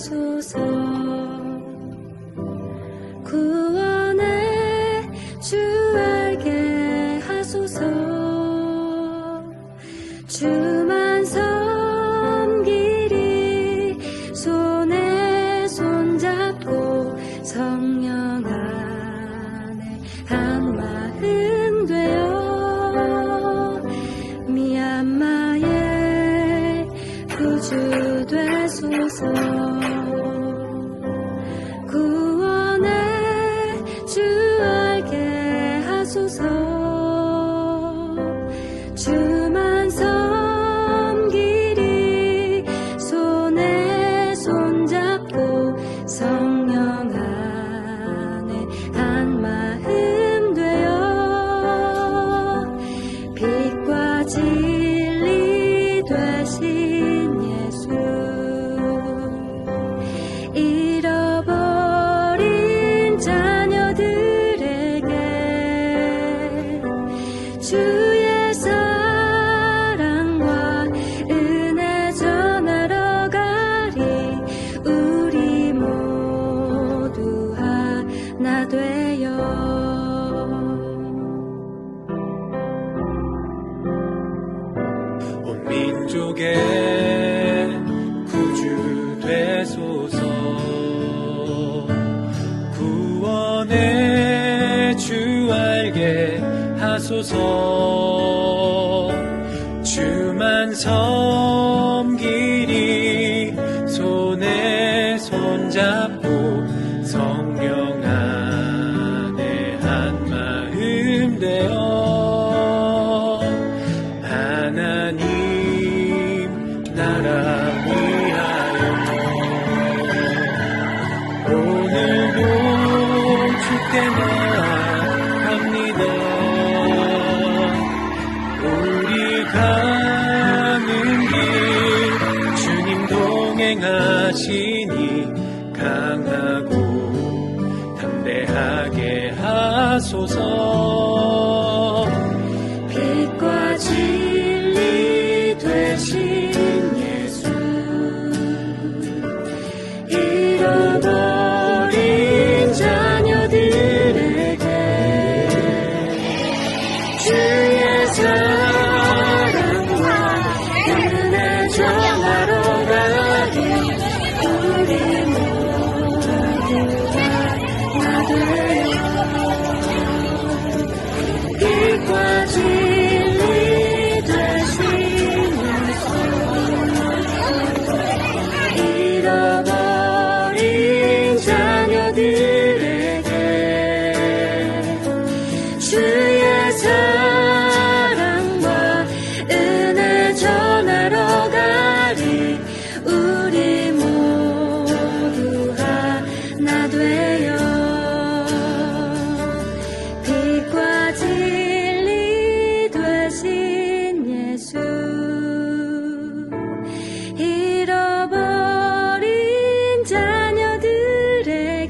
하소서. 구원의 주 알게 하소서. 주만 섬기리 손에 손잡고 성령 안에 한 마음 되어 미얀마의 구주 되소서. 구원의 주 알게 하소서. 주만 섬기리 손에 손잡고 성령 안에 한 마음 되어 빛과 진리 되신 예수. 잃어버린 자녀들에게 주의 사랑과 은혜 전하러 가리. 우리 모두 하나 되어 온 민족의 구주 되소서. 구원의 주 알게 하소서. 주만 섬기리 손에 손잡고 성령 안에 한 마음 되어 하나님 나라 위하여 오늘도 주께 나아갑니다. 우리 가는 길 주님 동행하시니 강하고 담대하게 하소서. 빛과 진리 되신 예수. 잃어버린 자녀들에게 주의 사랑과 은혜 전하러 가리. 우리 모두 하나 되어 빛과 진리 되신 예수. 잃어버린 자녀들에게 주의 사랑과 은혜 전하러 가리. 우리 모두 하나 되어 빛과 진리 되신 예수. 잃어버린 자녀들에게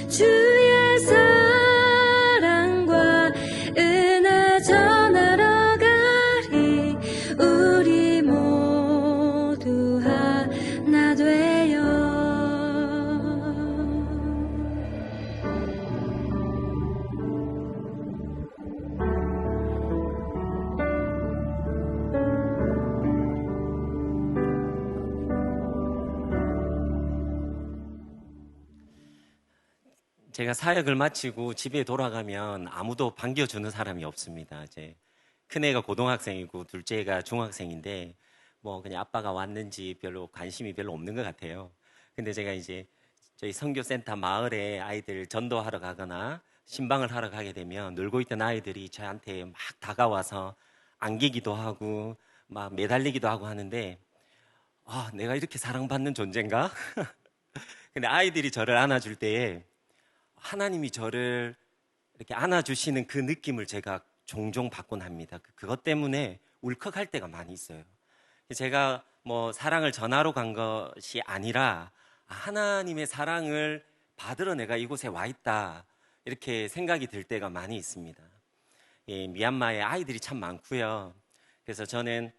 주의 사랑과 은혜 전하러 가리. 우리 모두 하나 되어 제가 사역을 마치고 집에 돌아가면 아무도 반겨주는 사람이 없습니다. 이제 큰애가 고등학생이고 둘째가 중학생인데 뭐 그냥 아빠가 왔는지 별로 관심이 별로 없는 것 같아요. 근데 제가 이제 저희 선교센터 마을에 아이들 전도하러 가거나 신방을 하러 가게 되면 놀고 있던 아이들이 저한테 막 다가와서 안기기도 하고 막 매달리기도 하고 하는데 내가 이렇게 사랑받는 존재인가? 근데 아이들이 저를 안아줄 때에 하나님이 저를 이렇게 안아주시는 그 느낌을 제가 종종 받곤 합니다. 그것 때문에 울컥할 때가 많이 있어요. 제가 뭐 사랑을 전하러 간 것이 아니라 하나님의 사랑을 받으러 내가 이곳에 와 있다, 이렇게 생각이 들 때가 많이 있습니다. 미얀마에 아이들이 참 많고요. 그래서 저는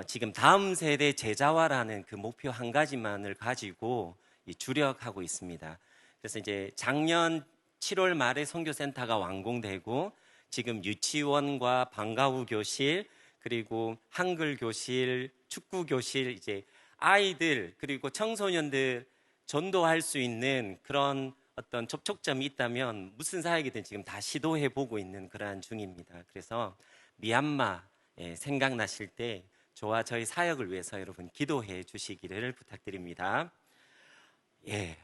지금 다음 세대 제자화라는 그 목표 한 가지만을 가지고 주력하고 있습니다. 그래서 이제 작년 7월 말에 선교센터가 완공되고 지금 유치원과 방과후 교실 그리고 한글 교실, 축구 교실 이제 아이들 그리고 청소년들 전도할 수 있는 그런 어떤 접촉점이 있다면 무슨 사역이든 지금 다 시도해 보고 있는 그러한 중입니다. 그래서 미얀마 생각나실 때 저와 저희 사역을 위해서 여러분 기도해 주시기를 부탁드립니다. 예,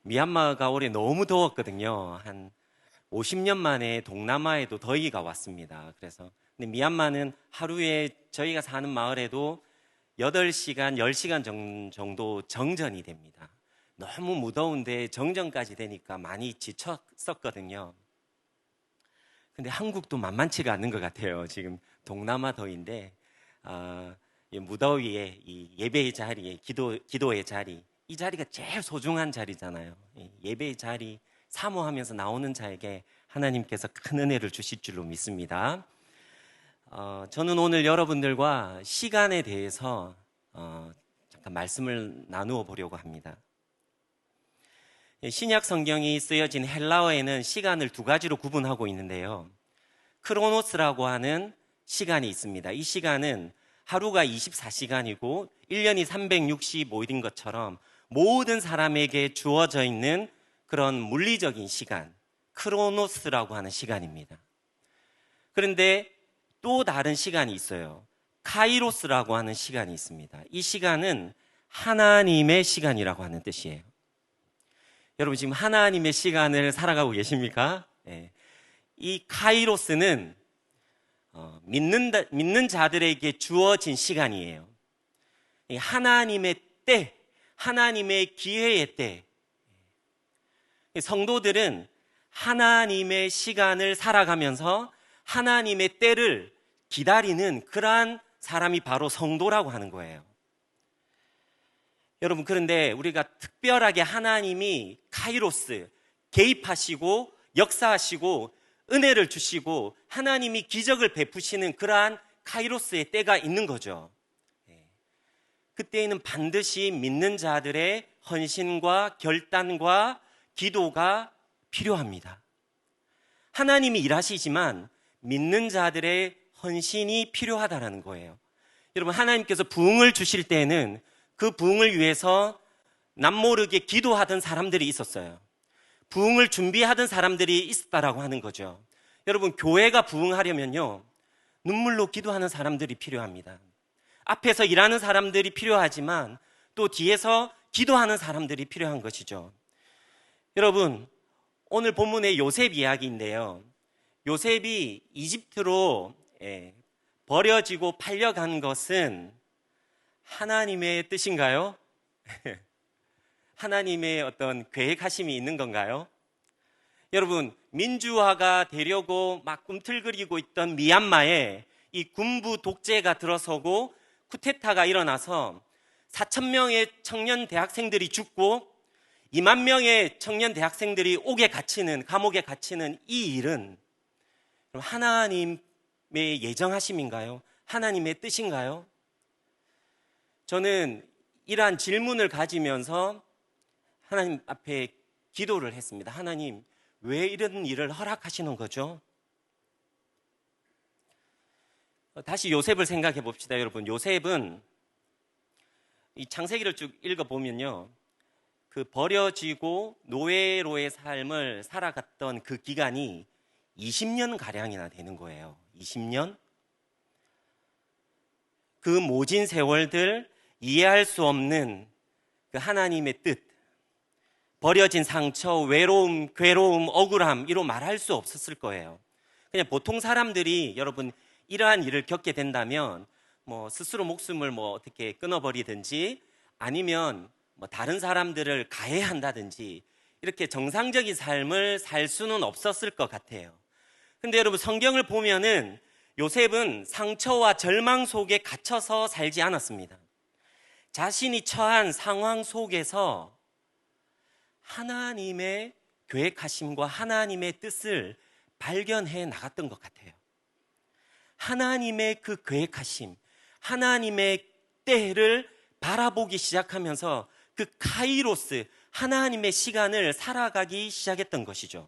미얀마가 올해 너무 더웠거든요. 한 50년 만에 동남아에도 더위가 왔습니다. 그래서 근데 미얀마는 하루에 저희가 사는 마을에도 8시간, 10시간 정도 정전이 됩니다. 너무 무더운데 정전까지 되니까 많이 지쳤었거든요. 근데 한국도 만만치가 않는 것 같아요. 지금 동남아 더위인데 이 무더위에 이 예배의 자리에 기도의 자리 이 자리가 제일 소중한 자리잖아요. 예배의 자리 사모하면서 나오는 자에게 하나님께서 큰 은혜를 주실 줄로 믿습니다. 저는 오늘 여러분들과 시간에 대해서 잠깐 말씀을 나누어 보려고 합니다. 신약 성경이 쓰여진 헬라어에는 시간을 두 가지로 구분하고 있는데요. 크로노스라고 하는 시간이 있습니다. 이 시간은 하루가 24시간이고 1년이 365일인 것처럼 모든 사람에게 주어져 있는 그런 물리적인 시간, 크로노스라고 하는 시간입니다. 그런데 또 다른 시간이 있어요. 카이로스라고 하는 시간이 있습니다. 이 시간은 하나님의 시간이라고 하는 뜻이에요. 여러분 지금 하나님의 시간을 살아가고 계십니까? 네. 이 카이로스는 믿는 자들에게 주어진 시간이에요. 하나님의 때, 하나님의 기회의 때. 성도들은 하나님의 시간을 살아가면서 하나님의 때를 기다리는 그러한 사람이 바로 성도라고 하는 거예요. 여러분 그런데 우리가 특별하게 하나님이 카이로스 개입하시고 역사하시고 은혜를 주시고 하나님이 기적을 베푸시는 그러한 카이로스의 때가 있는 거죠. 그때에는 반드시 믿는 자들의 헌신과 결단과 기도가 필요합니다. 하나님이 일하시지만 믿는 자들의 헌신이 필요하다는 거예요. 여러분 하나님께서 부흥을 주실 때에는 그 부흥을 위해서 남모르게 기도하던 사람들이 있었어요. 부흥을 준비하던 사람들이 있었다라고 하는 거죠. 여러분 교회가 부흥하려면요 눈물로 기도하는 사람들이 필요합니다. 앞에서 일하는 사람들이 필요하지만 또 뒤에서 기도하는 사람들이 필요한 것이죠. 여러분 오늘 본문의 요셉 이야기인데요. 요셉이 이집트로 버려지고 팔려간 것은 하나님의 뜻인가요? 하나님의 어떤 계획하심이 있는 건가요? 여러분 민주화가 되려고 막 꿈틀거리고 있던 미얀마에 이 군부 독재가 들어서고 쿠데타가 일어나서 4,000명의 청년 대학생들이 죽고 2만 명의 청년 대학생들이 감옥에 갇히는 이 일은 하나님의 예정하심인가요? 하나님의 뜻인가요? 저는 이러한 질문을 가지면서 하나님 앞에 기도를 했습니다. 하나님, 왜 이런 일을 허락하시는 거죠? 다시 요셉을 생각해 봅시다, 여러분. 요셉은 이 창세기를 쭉 읽어보면요. 그 버려지고 노예로의 삶을 살아갔던 그 기간이 20년 가량이나 되는 거예요. 20년? 그 모진 세월들 이해할 수 없는 그 하나님의 뜻, 버려진 상처, 외로움, 괴로움, 억울함 이로 말할 수 없었을 거예요. 그냥 보통 사람들이 여러분 이러한 일을 겪게 된다면 뭐 스스로 목숨을 뭐 어떻게 끊어버리든지 아니면 뭐 다른 사람들을 가해한다든지 이렇게 정상적인 삶을 살 수는 없었을 것 같아요. 근데 여러분 성경을 보면은 요셉은 상처와 절망 속에 갇혀서 살지 않았습니다. 자신이 처한 상황 속에서 하나님의 계획하심과 하나님의 뜻을 발견해 나갔던 것 같아요. 하나님의 그 계획하심, 하나님의 때를 바라보기 시작하면서 그 카이로스, 하나님의 시간을 살아가기 시작했던 것이죠.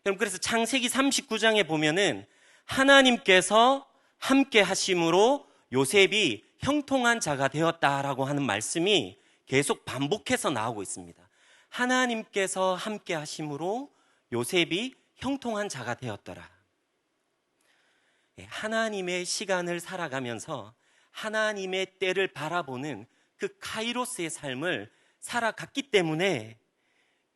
여러분, 그래서 창세기 39장에 보면은 하나님께서 함께 하심으로 요셉이 형통한 자가 되었다라고 하는 말씀이 계속 반복해서 나오고 있습니다. 하나님께서 함께 하심으로 요셉이 형통한 자가 되었더라. 하나님의 시간을 살아가면서 하나님의 때를 바라보는 그 카이로스의 삶을 살아갔기 때문에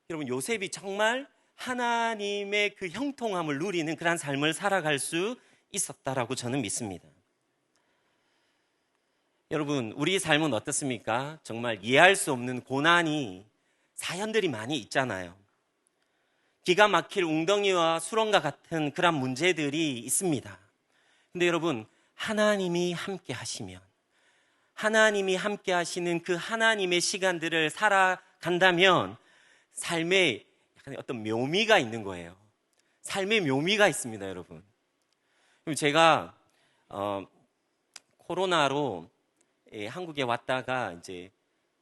여러분, 요셉이 정말 하나님의 그 형통함을 누리는 그런 삶을 살아갈 수 있었다라고 저는 믿습니다. 여러분, 우리 삶은 어떻습니까? 정말 이해할 수 없는 고난이, 사연들이 많이 있잖아요. 기가 막힐 웅덩이와 수렁과 같은 그런 문제들이 있습니다. 근데 여러분, 하나님이 함께 하시면, 하나님이 함께 하시는 그 하나님의 시간들을 살아간다면 삶에 약간 어떤 묘미가 있는 거예요. 삶의 묘미가 있습니다, 여러분. 제가 코로나로 한국에 왔다가 이제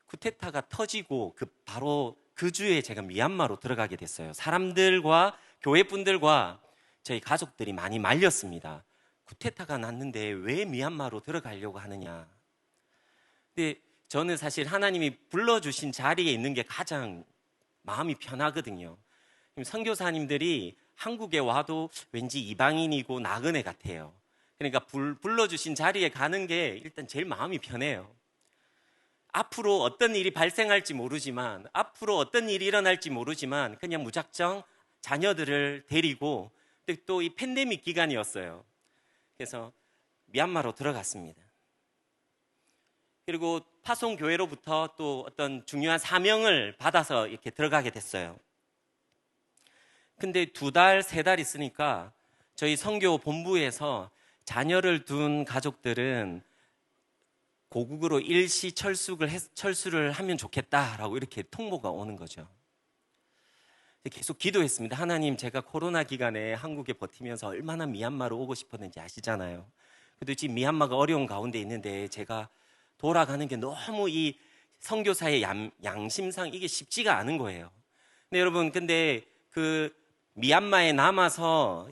쿠데타가 터지고 바로 그 주에 제가 미얀마로 들어가게 됐어요. 사람들과 교회 분들과 저희 가족들이 많이 말렸습니다. 쿠데타가 났는데 왜 미얀마로 들어가려고 하느냐. 근데 저는 사실 하나님이 불러주신 자리에 있는 게 가장 마음이 편하거든요. 선교사님들이 한국에 와도 왠지 이방인이고 나그네 같아요. 그러니까 불러주신 자리에 가는 게 일단 제일 마음이 편해요. 앞으로 어떤 일이 발생할지 모르지만, 앞으로 어떤 일이 일어날지 모르지만 그냥 무작정 자녀들을 데리고, 또 이 팬데믹 기간이었어요. 그래서 미얀마로 들어갔습니다. 그리고 파송교회로부터 또 어떤 중요한 사명을 받아서 이렇게 들어가게 됐어요. 근데 2달, 3달 있으니까 저희 선교 본부에서 자녀를 둔 가족들은 고국으로 일시 철수를 하면 좋겠다라고 이렇게 통보가 오는 거죠. 계속 기도했습니다. 하나님, 제가 코로나 기간에 한국에 버티면서 얼마나 미얀마로 오고 싶었는지 아시잖아요. 그래도 지금 미얀마가 어려운 가운데 있는데 제가 돌아가는 게 너무 이 선교사의 양심상 이게 쉽지가 않은 거예요. 근데 여러분, 근데 그 미얀마에 남아서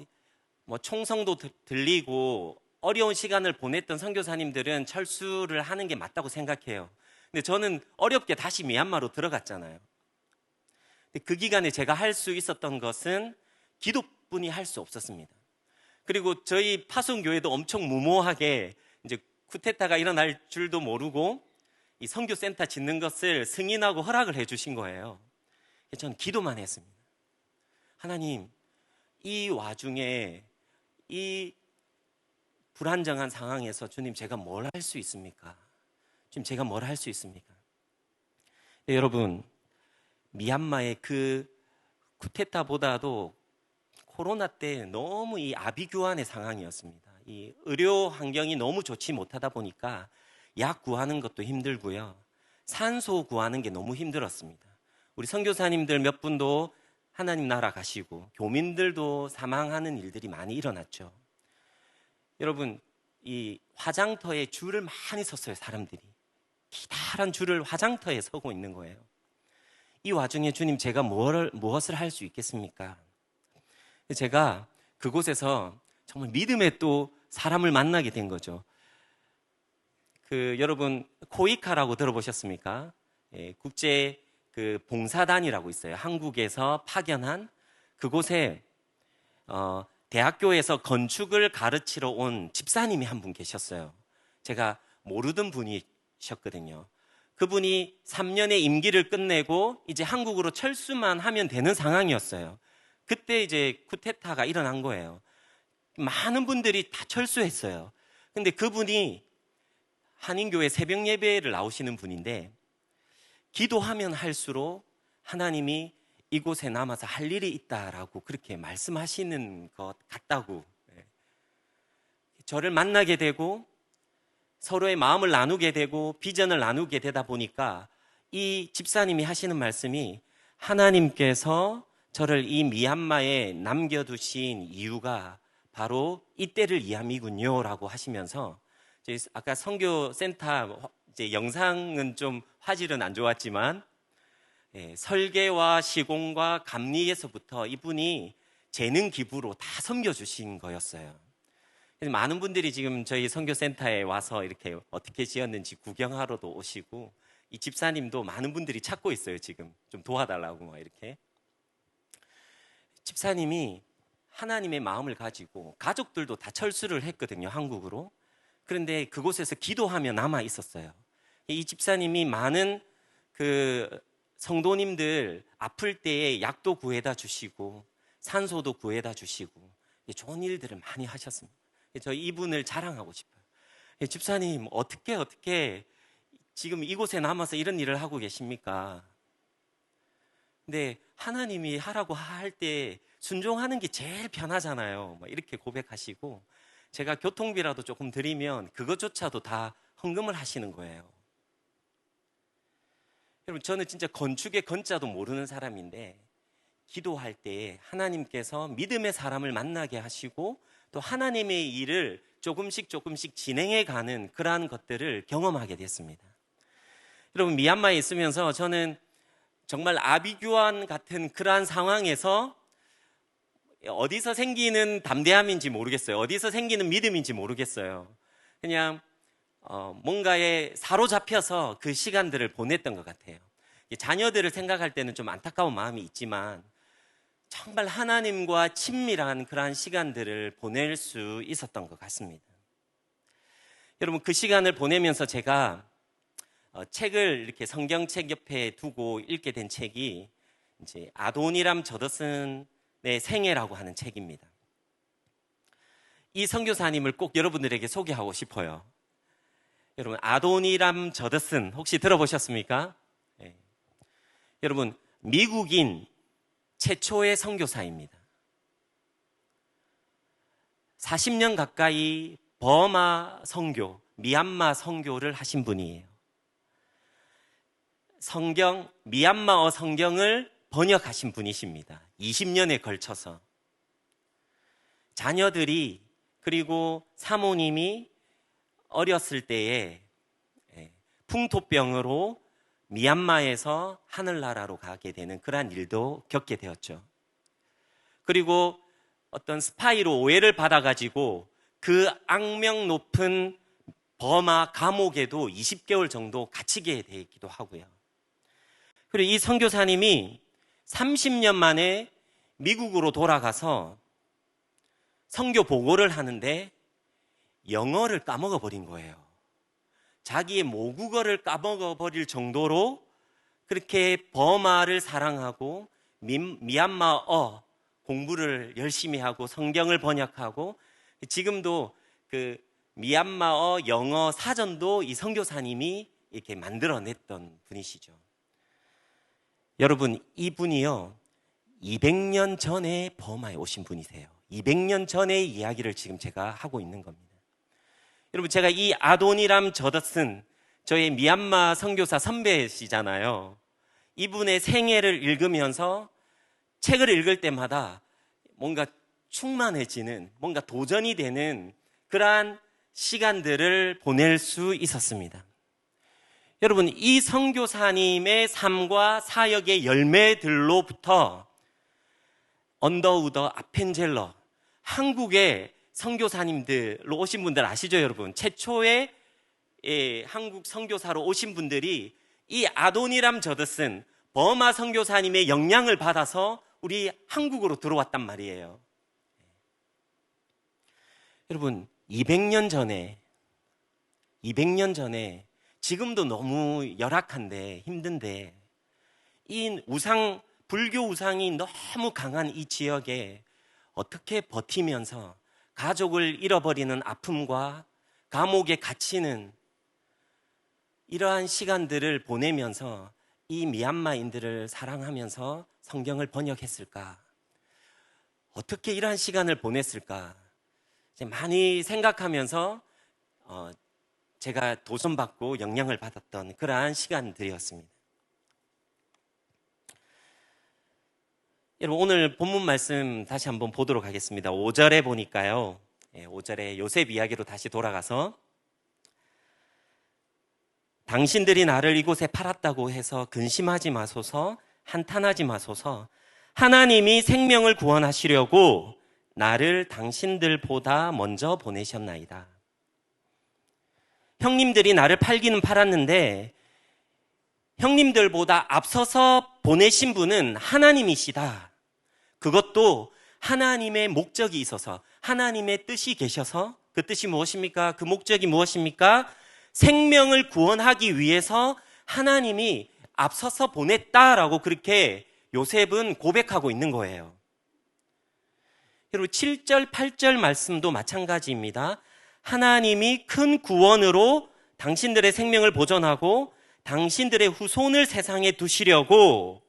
뭐 총성도 들리고 어려운 시간을 보냈던 선교사님들은 철수를 하는 게 맞다고 생각해요. 근데 저는 어렵게 다시 미얀마로 들어갔잖아요. 근데 그 기간에 제가 할 수 있었던 것은 기도뿐이 할 수 없었습니다. 그리고 저희 파송교회도 엄청 무모하게 이제 쿠데타가 일어날 줄도 모르고 이 선교센터 짓는 것을 승인하고 허락을 해주신 거예요. 저는 기도만 했습니다. 하나님, 이 와중에 이 불안정한 상황에서 주님, 제가 뭘 할 수 있습니까? 주님, 제가 뭘 할 수 있습니까? 네, 여러분, 미얀마의 그 쿠데타보다도 코로나 때 너무 이 아비규환의 상황이었습니다. 이 의료 환경이 너무 좋지 못하다 보니까 약 구하는 것도 힘들고요. 산소 구하는 게 너무 힘들었습니다. 우리 선교사님들 몇 분도 하나님 나라 가시고 교민들도 사망하는 일들이 많이 일어났죠. 여러분, 이 화장터에 줄을 많이 섰어요. 사람들이 기다란 줄을 화장터에 서고 있는 거예요. 이 와중에 주님, 제가 무엇을 할 수 있겠습니까? 제가 그곳에서 정말 믿음의 또 사람을 만나게 된 거죠. 여러분, 코이카라고 들어보셨습니까? 국제 봉사단이라고 있어요. 한국에서 파견한 그곳에 대학교에서 건축을 가르치러 온 집사님이 한 분 계셨어요. 제가 모르던 분이셨거든요. 그분이 3년의 임기를 끝내고 이제 한국으로 철수만 하면 되는 상황이었어요. 그때 이제 쿠데타가 일어난 거예요. 많은 분들이 다 철수했어요. 근데 그분이 한인교회 새벽 예배를 나오시는 분인데, 기도하면 할수록 하나님이 이곳에 남아서 할 일이 있다라고 그렇게 말씀하시는 것 같다고, 저를 만나게 되고 서로의 마음을 나누게 되고 비전을 나누게 되다 보니까 이 집사님이 하시는 말씀이, 하나님께서 저를 이 미얀마에 남겨두신 이유가 바로 이때를 이함이군요 라고 하시면서 아까 선교센터 이제 영상은 좀 화질은 안 좋았지만 설계와 시공과 감리에서부터 이분이 재능 기부로 다 섬겨주신 거였어요. 그래서 많은 분들이 지금 저희 선교센터에 와서 이렇게 어떻게 지었는지 구경하러도 오시고, 이 집사님도 많은 분들이 찾고 있어요. 지금 좀 도와달라고 막 이렇게. 집사님이 하나님의 마음을 가지고 가족들도 다 철수를 했거든요, 한국으로. 그런데 그곳에서 기도하며 남아 있었어요. 이 집사님이 많은 그 성도님들 아플 때에 약도 구해다 주시고 산소도 구해다 주시고 좋은 일들을 많이 하셨습니다. 저 이분을 자랑하고 싶어요. 집사님 어떻게 지금 이곳에 남아서 이런 일을 하고 계십니까? 근데 하나님이 하라고 할 때 순종하는 게 제일 편하잖아요. 이렇게 고백하시고, 제가 교통비라도 조금 드리면 그것조차도 다 헌금을 하시는 거예요. 여러분, 저는 진짜 건축의 건자도 모르는 사람인데 기도할 때 하나님께서 믿음의 사람을 만나게 하시고 또 하나님의 일을 조금씩 진행해 가는 그러한 것들을 경험하게 됐습니다. 여러분, 미얀마에 있으면서 저는 정말 아비규환 같은 그러한 상황에서 어디서 생기는 담대함인지 모르겠어요. 어디서 생기는 믿음인지 모르겠어요. 그냥 뭔가에 사로잡혀서 그 시간들을 보냈던 것 같아요. 자녀들을 생각할 때는 좀 안타까운 마음이 있지만 정말 하나님과 친밀한 그러한 시간들을 보낼 수 있었던 것 같습니다. 여러분, 그 시간을 보내면서 제가 책을 이렇게 성경책 옆에 두고 읽게 된 책이 이제 아도니람 저더슨의 생애라고 하는 책입니다. 이 선교사님을 꼭 여러분들에게 소개하고 싶어요. 여러분, 아도니람 저더슨 혹시 들어보셨습니까? 네. 여러분, 미국인 최초의 선교사입니다. 40년 가까이 버마 선교, 미얀마 선교를 하신 분이에요. 미얀마어 성경을 번역하신 분이십니다. 20년에 걸쳐서. 자녀들이 그리고 사모님이 어렸을 때에 풍토병으로 미얀마에서 하늘나라로 가게 되는 그러한 일도 겪게 되었죠. 그리고 어떤 스파이로 오해를 받아가지고 그 악명 높은 버마 감옥에도 20개월 정도 갇히게 되기도 하고요. 그리고 이 선교사님이 30년 만에 미국으로 돌아가서 선교 보고를 하는데 영어를 까먹어 버린 거예요. 자기의 모국어를 까먹어 버릴 정도로 그렇게 버마를 사랑하고 미얀마어 공부를 열심히 하고 성경을 번역하고, 지금도 그 미얀마어 영어 사전도 이 선교사님이 이렇게 만들어냈던 분이시죠. 여러분, 이분이요 200년 전에 버마에 오신 분이세요. 200년 전의 이야기를 지금 제가 하고 있는 겁니다. 여러분, 제가 이 아도니람 저더슨, 저의 미얀마 선교사 선배시잖아요. 이분의 생애를 읽으면서 책을 읽을 때마다 뭔가 충만해지는, 뭔가 도전이 되는 그러한 시간들을 보낼 수 있었습니다. 여러분, 이 선교사님의 삶과 사역의 열매들로부터 언더우더 아펜젤러, 한국의 선교사님들로 오신 분들 아시죠, 여러분? 최초의 한국 선교사로 오신 분들이 이 아도니람 저더슨 버마 선교사님의 영향을 받아서 우리 한국으로 들어왔단 말이에요. 여러분, 200년 전에 지금도 너무 열악한데 힘든데 이 불교 우상이 너무 강한 이 지역에 어떻게 버티면서 가족을 잃어버리는 아픔과 감옥에 갇히는 이러한 시간들을 보내면서 이 미얀마인들을 사랑하면서 성경을 번역했을까? 어떻게 이러한 시간을 보냈을까? 많이 생각하면서 제가 도전받고 영향을 받았던 그러한 시간들이었습니다. 여러분, 오늘 본문 말씀 다시 한번 보도록 하겠습니다. 5절에 보니까요, 5절에 요셉 이야기로 다시 돌아가서 당신들이 나를 이곳에 팔았다고 해서 근심하지 마소서, 한탄하지 마소서. 하나님이 생명을 구원하시려고 나를 당신들보다 먼저 보내셨나이다. 형님들이 나를 팔기는 팔았는데 형님들보다 앞서서 보내신 분은 하나님이시다. 그것도 하나님의 목적이 있어서, 하나님의 뜻이 계셔서, 그 뜻이 무엇입니까? 그 목적이 무엇입니까? 생명을 구원하기 위해서 하나님이 앞서서 보냈다라고 그렇게 요셉은 고백하고 있는 거예요. 여러분 7절, 8절 말씀도 마찬가지입니다. 하나님이 큰 구원으로 당신들의 생명을 보존하고 당신들의 후손을 세상에 두시려고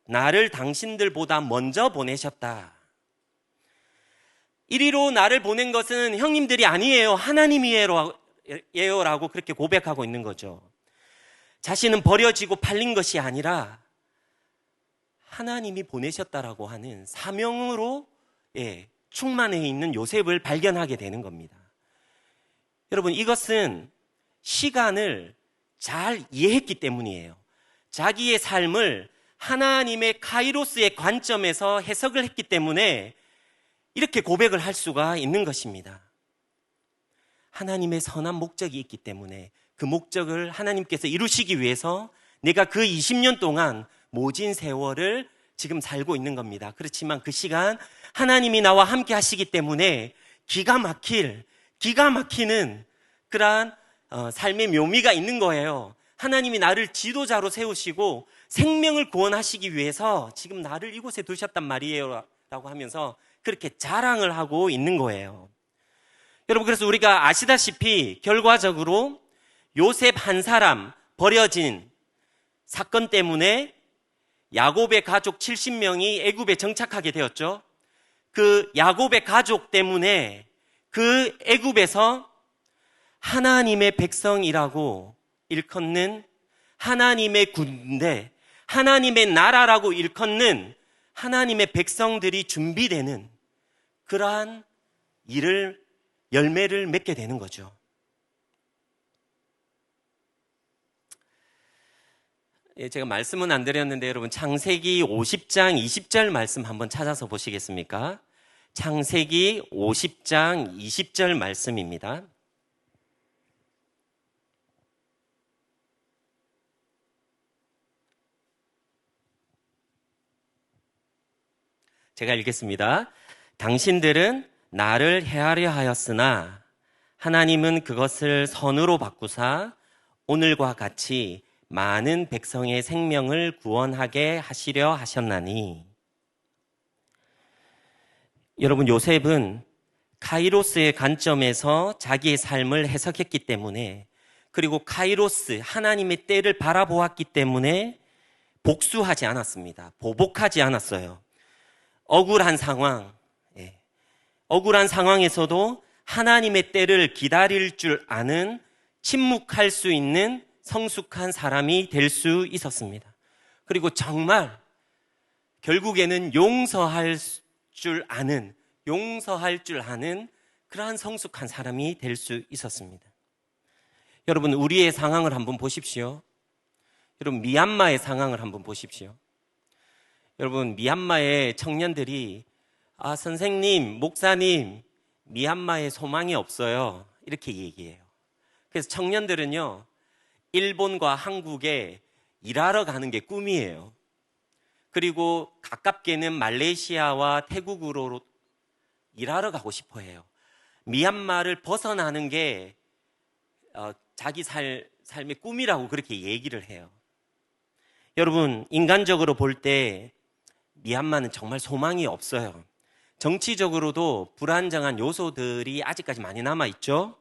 나를 당신들보다 먼저 보내셨다. 이리로 나를 보낸 것은 형님들이 아니에요. 하나님이에요라고 그렇게 고백하고 있는 거죠. 자신은 버려지고 팔린 것이 아니라 하나님이 보내셨다라고 하는 사명으로 충만해 있는 요셉을 발견하게 되는 겁니다. 여러분, 이것은 시간을 잘 이해했기 때문이에요. 자기의 삶을 하나님의 카이로스의 관점에서 해석을 했기 때문에 이렇게 고백을 할 수가 있는 것입니다. 하나님의 선한 목적이 있기 때문에 그 목적을 하나님께서 이루시기 위해서 내가 그 20년 동안 모진 세월을 지금 살고 있는 겁니다. 그렇지만 그 시간 하나님이 나와 함께 하시기 때문에 기가 막히는 그러한 삶의 묘미가 있는 거예요. 하나님이 나를 지도자로 세우시고 생명을 구원하시기 위해서 지금 나를 이곳에 두셨단 말이에요 라고 하면서 그렇게 자랑을 하고 있는 거예요. 여러분, 그래서 우리가 아시다시피 결과적으로 요셉 한 사람 버려진 사건 때문에 야곱의 가족 70명이 애굽에 정착하게 되었죠. 그 야곱의 가족 때문에 그 애굽에서 하나님의 백성이라고 일컫는 하나님의 군대, 하나님의 나라라고 일컫는 하나님의 백성들이 준비되는 그러한 열매를 맺게 되는 거죠. 제가 말씀은 안 드렸는데 여러분 창세기 50장 20절 말씀 한번 찾아서 보시겠습니까? 창세기 50장 20절 말씀입니다. 제가 읽겠습니다. 당신들은 나를 해하려 하였으나 하나님은 그것을 선으로 바꾸사 오늘과 같이 많은 백성의 생명을 구원하게 하시려 하셨나니. 여러분, 요셉은 카이로스의 관점에서 자기의 삶을 해석했기 때문에, 그리고 카이로스 하나님의 때를 바라보았기 때문에 복수하지 않았습니다. 보복하지 않았어요. 억울한 상황에서도 하나님의 때를 기다릴 줄 아는, 침묵할 수 있는 성숙한 사람이 될 수 있었습니다. 그리고 정말 결국에는 용서할 줄 아는 그러한 성숙한 사람이 될 수 있었습니다. 여러분, 우리의 상황을 한번 보십시오. 여러분, 미얀마의 상황을 한번 보십시오. 여러분, 미얀마의 청년들이 선생님, 목사님, 미얀마에 소망이 없어요, 이렇게 얘기해요. 그래서 청년들은요, 일본과 한국에 일하러 가는 게 꿈이에요. 그리고 가깝게는 말레이시아와 태국으로 일하러 가고 싶어 해요. 미얀마를 벗어나는 게 자기 삶의 꿈이라고 그렇게 얘기를 해요. 여러분, 인간적으로 볼 때 미얀마는 정말 소망이 없어요. 정치적으로도 불안정한 요소들이 아직까지 많이 남아있죠.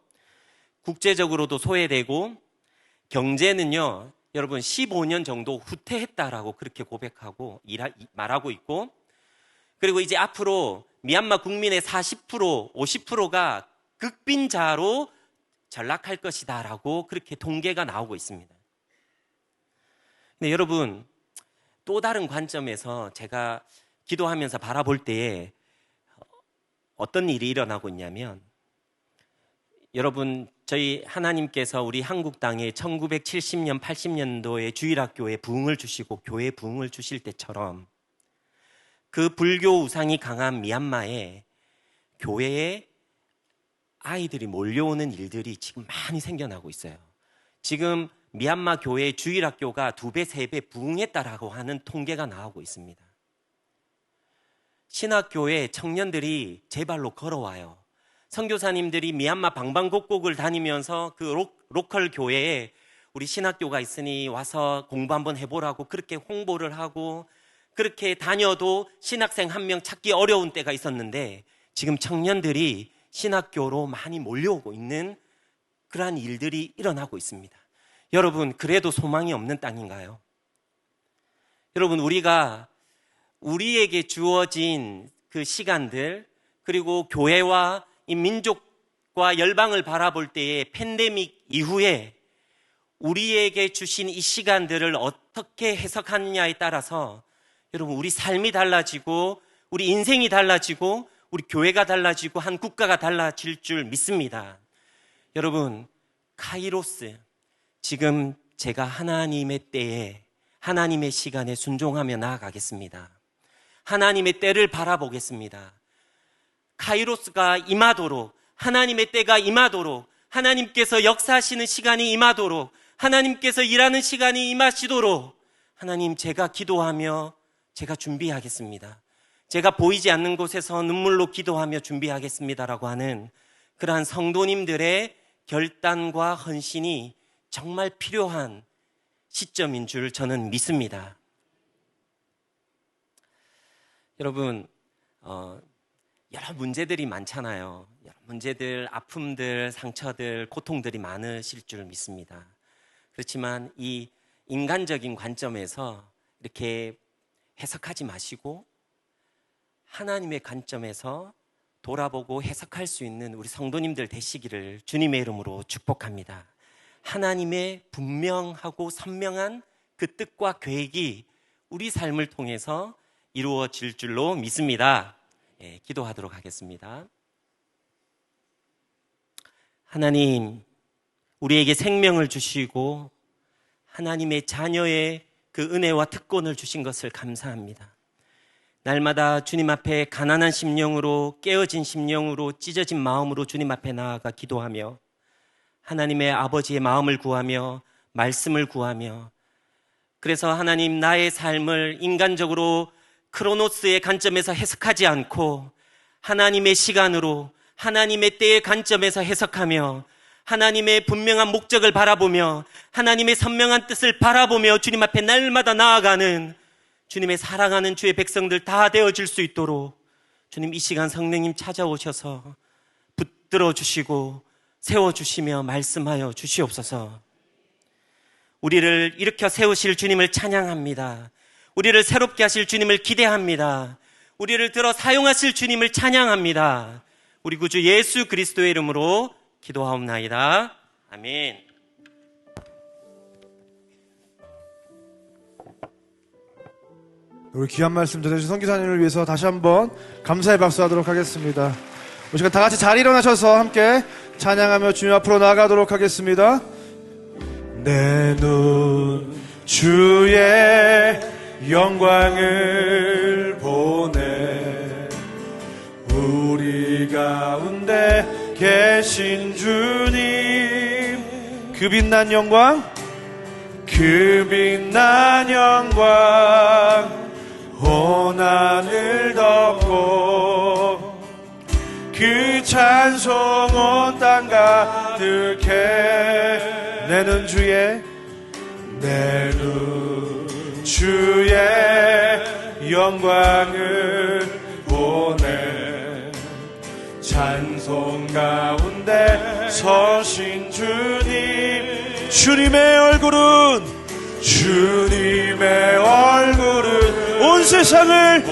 국제적으로도 소외되고, 경제는요, 여러분 15년 정도 후퇴했다라고 그렇게 고백하고 말하고 있고, 그리고 이제 앞으로 미얀마 국민의 40%, 50%가 극빈자로 전락할 것이다라고 그렇게 통계가 나오고 있습니다. 근데 여러분, 또 다른 관점에서 제가 기도하면서 바라볼 때에 어떤 일이 일어나고 있냐면, 여러분 저희 하나님께서 우리 한국 땅에 1970년, 80년도에 주일학교에 부흥을 주시고 교회 부흥을 주실 때처럼 그 불교 우상이 강한 미얀마에 교회에 아이들이 몰려오는 일들이 지금 많이 생겨나고 있어요. 지금 미얀마 교회 주일학교가 2배, 3배 부흥했다라고 하는 통계가 나오고 있습니다. 신학교에 청년들이 제 발로 걸어와요. 선교사님들이 미얀마 방방곡곡을 다니면서 그 로컬 교회에 우리 신학교가 있으니 와서 공부 한번 해보라고 그렇게 홍보를 하고 그렇게 다녀도 신학생 한 명 찾기 어려운 때가 있었는데 지금 청년들이 신학교로 많이 몰려오고 있는 그러한 일들이 일어나고 있습니다. 여러분, 그래도 소망이 없는 땅인가요? 여러분, 우리에게 주어진 그 시간들, 그리고 교회와 이 민족과 열방을 바라볼 때의 팬데믹 이후에 우리에게 주신 이 시간들을 어떻게 해석하느냐에 따라서 여러분, 우리 삶이 달라지고 우리 인생이 달라지고 우리 교회가 달라지고 한 국가가 달라질 줄 믿습니다. 여러분, 카이로스, 지금 제가 하나님의 때에 하나님의 시간에 순종하며 나아가겠습니다. 하나님의 때를 바라보겠습니다. 카이로스가 임하도록, 하나님의 때가 임하도록, 하나님께서 역사하시는 시간이 임하도록, 하나님께서 일하는 시간이 임하시도록 하나님, 제가 기도하며 제가 준비하겠습니다. 제가 보이지 않는 곳에서 눈물로 기도하며 준비하겠습니다라고 하는 그러한 성도님들의 결단과 헌신이 정말 필요한 시점인 줄 저는 믿습니다. 여러분, 여러 문제들이 많잖아요. 여러 문제들, 아픔들, 상처들, 고통들이 많으실 줄 믿습니다. 그렇지만 이 인간적인 관점에서 이렇게 해석하지 마시고 하나님의 관점에서 돌아보고 해석할 수 있는 우리 성도님들 되시기를 주님의 이름으로 축복합니다. 하나님의 분명하고 선명한 그 뜻과 계획이 우리 삶을 통해서 이루어질 줄로 믿습니다. 기도하도록 하겠습니다. 하나님, 우리에게 생명을 주시고 하나님의 자녀의 그 은혜와 특권을 주신 것을 감사합니다. 날마다 주님 앞에 가난한 심령으로, 깨어진 심령으로, 찢어진 마음으로 주님 앞에 나아가 기도하며 하나님의 아버지의 마음을 구하며 말씀을 구하며, 그래서 하나님, 나의 삶을 인간적으로 크로노스의 관점에서 해석하지 않고 하나님의 시간으로, 하나님의 때의 관점에서 해석하며 하나님의 분명한 목적을 바라보며 하나님의 선명한 뜻을 바라보며 주님 앞에 날마다 나아가는 주님의 사랑하는 주의 백성들 다 되어질 수 있도록 주님, 이 시간 성령님 찾아오셔서 붙들어 주시고 세워주시며 말씀하여 주시옵소서. 우리를 일으켜 세우실 주님을 찬양합니다. 우리를 새롭게 하실 주님을 기대합니다. 우리를 들어 사용하실 주님을 찬양합니다. 우리 구주 예수 그리스도의 이름으로 기도하옵나이다. 아멘. 우리 귀한 말씀 전해주신 선교사님을 위해서 다시 한번 감사의 박수하도록 하겠습니다. 우리 시간 다 같이 자리 일어나셔서 함께 찬양하며 주님 앞으로 나가도록 하겠습니다. 내 눈 주의 영광을 보네, 우리 가운데 계신 주님, 그 빛난 영광, 그 빛난 영광 온 하늘 덮고 그 찬송 온 땅 가득해. 내 눈 주의 영광을 보네, 찬송 가운데 서신 주님, 주님의 얼굴은 온 세상을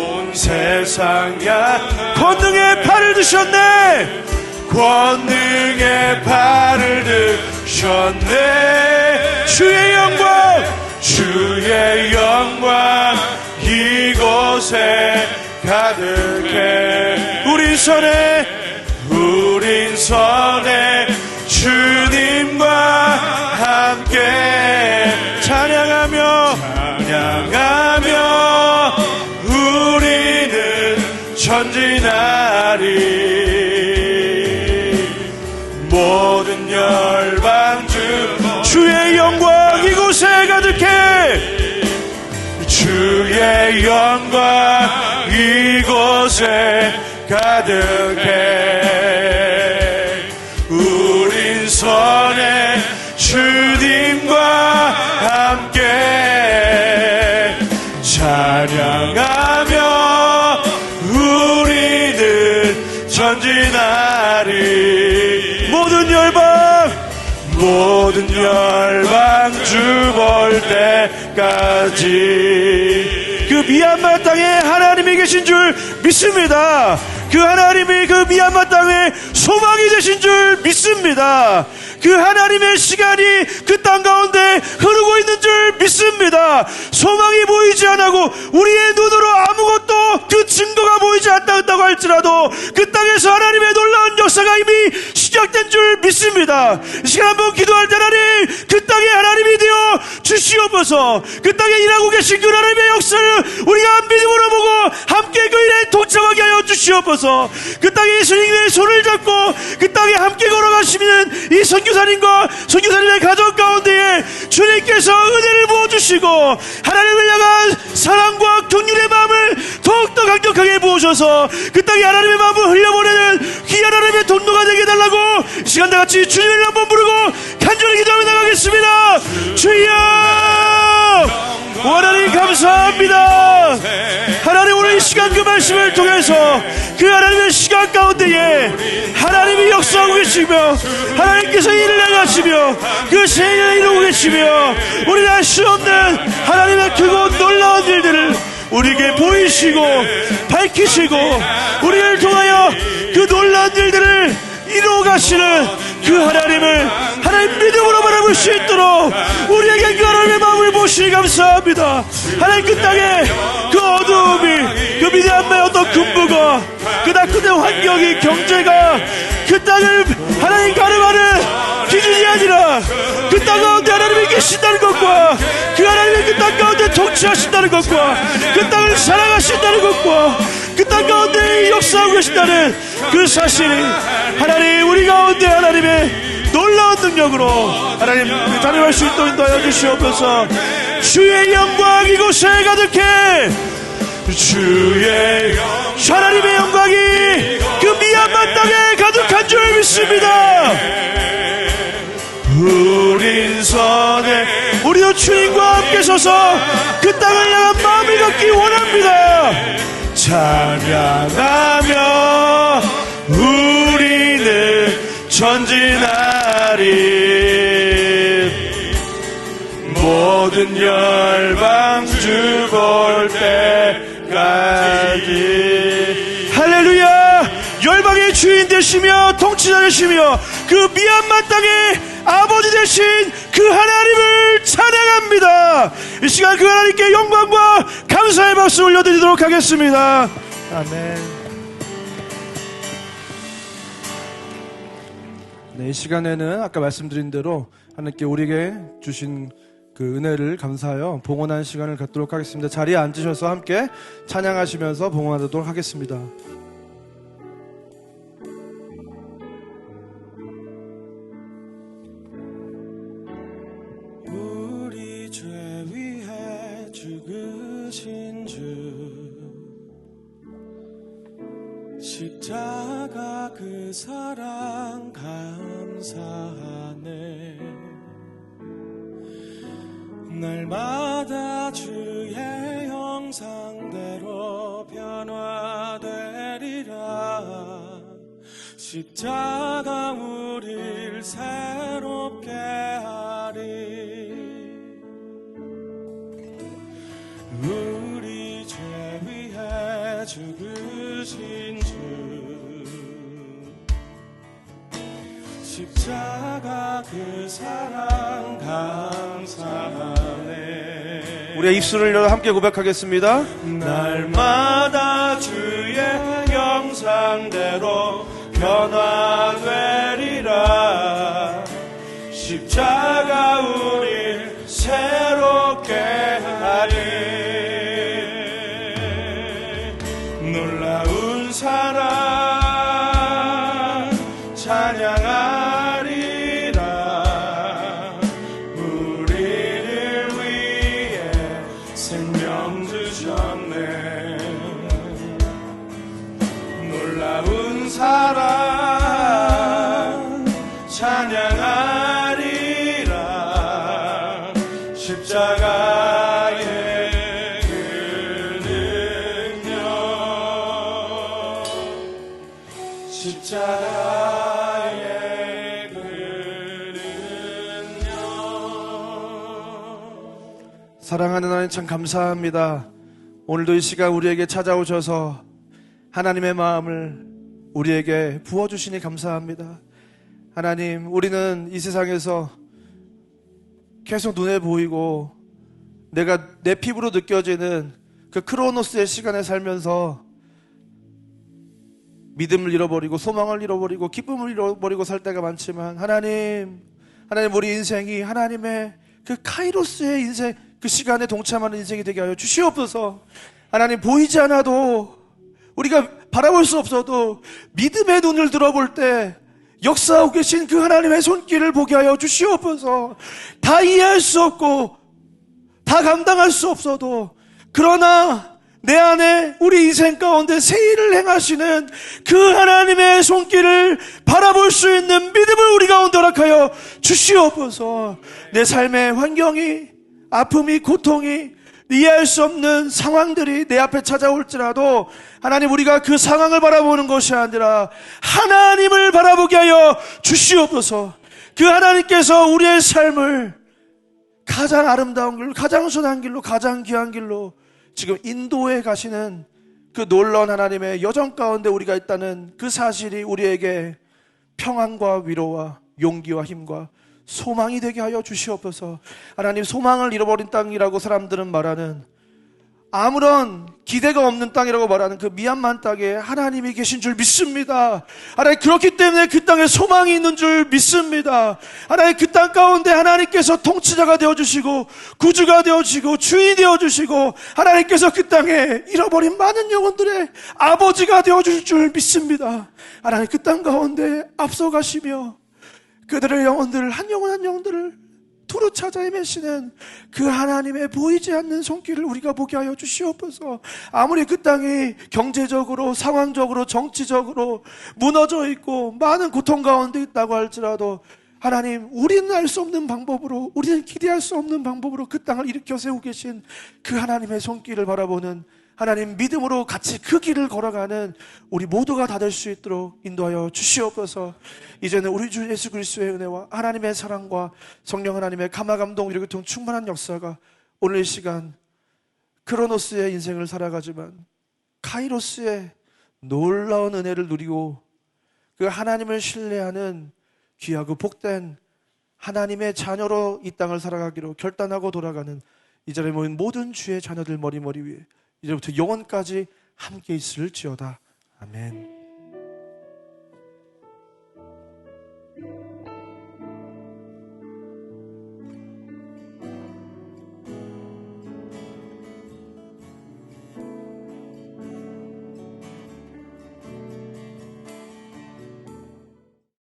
권능의 팔을 드셨네, 권능의 팔을 드셨네. 주의 영광 이곳에 가득해. 우린 선해 주님 함께 찬양하며 우리는 전진하리. 모든 열방 주의 영광 이곳에 가득해. 주의 영광 이곳에 가득해. 우린 선의 주님과 함께 찬양하며 우리는 전진하리. 모든 열방 주 볼 때까지. 그 미얀마 땅에 하나님이 계신 줄 믿습니다. 그 하나님이 그 미얀마 땅에 소망이 되신 줄 믿습니다. 그 하나님의 시간이 그 땅 가운데 흐르고 있는 줄 믿습니다. 소망이 보이지 않고 우리의 눈으로 아무것도 그 증거가 보이지 않는다고 할지라도 그 땅에서 하나님의 놀라운 역사가 이미 시작된 줄 믿습니다. 이 시간 한번 기도할 때 하나님, 그 땅에 하나님이 되어 주시옵소서. 그 땅에 일하고 계신 그 하나님의 역사를 우리가 믿음으로 보고 함께 그 일에 동참하게 하여 주시옵소서. 그 땅에 예수님의 손을 잡고 그 땅에 함께 걸어가시는 이 선교사님과 선교사님의 가정 가운데에 주님께서 은혜를 부어주시고 하나님을 향한 사랑과 긍휼의 마음을 더욱더 강력하게 부으셔서 그 땅에 하나님의 마음을 흘려보내는 귀한 하나님의 통로가 되게 해달라고 이 시간 다같이 주님을 한번 부르고 간절히 기도하며 나가겠습니다. 주여, 하나님 감사합니다. 하나님, 오늘 이 시간 그 말씀을 통해서 그 하나님의 시간 가운데에 하나님이 역사하고 계시며 하나님께서 일을 행하시며 그 세계를 이루고 계시며 우리는 알 수 없는 하나님의 크고 놀라운 일들을 우리에게 보이시고 밝히시고 우리를 통하여 그 놀라운 일들을 이루어 가시는 그 하나님을 하나님 믿음으로 바라볼 수 있도록 우리에게 그 하나님의 마음을 보시니 감사합니다. 하나님, 그 땅에 그 어두움이, 그 미디안의 어떤 군부가, 그 낙후된 환경이, 경제가 그 땅을 하나님 가름하는 기준이 아니라 그 땅 가운데 하나님이 계신다는 것과 그 하나님이 그 땅 가운데 통치하신다는 것과 그 땅을 사랑하신다는 것과 그 땅 가운데 역사하고 계신다는 그 사실이 하나님 우리 가운데 하나님의 놀라운 능력으로 하나님 단임할 수 있도록 인도하여 주시옵소서. 주의 영광 이곳에 가득해. 주의 하나님의 영광이 그 미얀마 땅에 가득한 줄 믿습니다. 우린 선에 우리도 주님과 함께 서서 그 땅을 향한 마음을 갖기 원합니다. 찬양하며 우리는 전진하리. 모든 열방 주 볼 때까지. 할렐루야. 열방의 주인 되시며 통치자 되시며 그 미얀마 땅의 아버지 되신 그 하나님을 찬양합니다. 이 시간 그 하나님께 영광과 감사의 박수 올려드리도록 하겠습니다. 아멘. 네, 이 시간에는 아까 말씀드린 대로 하나님께 우리에게 주신 그 은혜를 감사하여 봉헌하는 시간을 갖도록 하겠습니다. 자리에 앉으셔서 함께 찬양하시면서 봉헌하도록 하겠습니다. 우리 죄 위해 죽으신 주, 십자가 그 사랑 감사하네. 날마다 주의 형상대로 변화되리라. 십자가 우릴 새롭게 하리. 우리 죄 위해 죽으신 주, 십자가 그 사랑 감사하네. 우리의 입술을 열어 함께 고백하겠습니다. 날마다 주의 형상대로 변화되리라. 십자가 우리 십자가의 그 능력 십자가의 그 능력 사랑하는 하나님 참 감사합니다. 오늘도 이 시간 우리에게 찾아오셔서 하나님의 마음을 우리에게 부어주시니 감사합니다. 하나님, 우리는 이 세상에서 계속 눈에 보이고 내가 내 피부로 느껴지는 그 크로노스의 시간에 살면서 믿음을 잃어버리고 소망을 잃어버리고 기쁨을 잃어버리고 살 때가 많지만 하나님 우리 인생이 하나님의 그 카이로스의 인생, 그 시간에 동참하는 인생이 되게 하여 주시옵소서. 하나님, 보이지 않아도 우리가 바라볼 수 없어도 믿음의 눈을 들어볼 때 역사하고 계신 그 하나님의 손길을 보게 하여 주시옵소서. 다 이해할 수 없고 다 감당할 수 없어도 그러나 내 안에 우리 인생 가운데 새 일을 행하시는 그 하나님의 손길을 바라볼 수 있는 믿음을 우리 가운데 허락하여 주시옵소서. 내 삶의 환경이, 아픔이, 고통이, 이해할 수 없는 상황들이 내 앞에 찾아올지라도 하나님, 우리가 그 상황을 바라보는 것이 아니라 하나님을 바라보게 하여 주시옵소서. 그 하나님께서 우리의 삶을 가장 아름다운 길로, 가장 선한 길로, 가장 귀한 길로 지금 인도해 가시는 그 놀라운 하나님의 여정 가운데 우리가 있다는 그 사실이 우리에게 평안과 위로와 용기와 힘과 소망이 되게 하여 주시옵소서. 하나님, 소망을 잃어버린 땅이라고 사람들은 말하는, 아무런 기대가 없는 땅이라고 말하는 그 미얀마 땅에 하나님이 계신 줄 믿습니다. 하나님, 그렇기 때문에 그 땅에 소망이 있는 줄 믿습니다. 하나님, 그 땅 가운데 하나님께서 통치자가 되어주시고 구주가 되어주시고 주인이 되어주시고 하나님께서 그 땅에 잃어버린 많은 영혼들의 아버지가 되어주실 줄 믿습니다. 하나님, 그 땅 가운데 앞서가시며 그들의 영혼들을, 한 영혼 한 영혼들을 두루 찾아 헤매시는 그 하나님의 보이지 않는 손길을 우리가 보게 하여 주시옵소서. 아무리 그 땅이 경제적으로, 상황적으로, 정치적으로 무너져 있고 많은 고통 가운데 있다고 할지라도 하나님, 우리는 알 수 없는 방법으로, 우리는 기대할 수 없는 방법으로 그 땅을 일으켜 세우고 계신 그 하나님의 손길을 바라보는 하나님, 믿음으로 같이 그 길을 걸어가는 우리 모두가 다 될 수 있도록 인도하여 주시옵소서. 이제는 우리 주 예수 그리스도의 은혜와 하나님의 사랑과 성령 하나님의 감화 감동 위로 교통 충만한 역사가 오늘 이 시간 크로노스의 인생을 살아가지만 카이로스의 놀라운 은혜를 누리고 그 하나님을 신뢰하는 귀하고 복된 하나님의 자녀로 이 땅을 살아가기로 결단하고 돌아가는 이 자리에 모인 모든 주의 자녀들 머리 위에 이제부터 영원까지 함께 있을지어다. 아멘.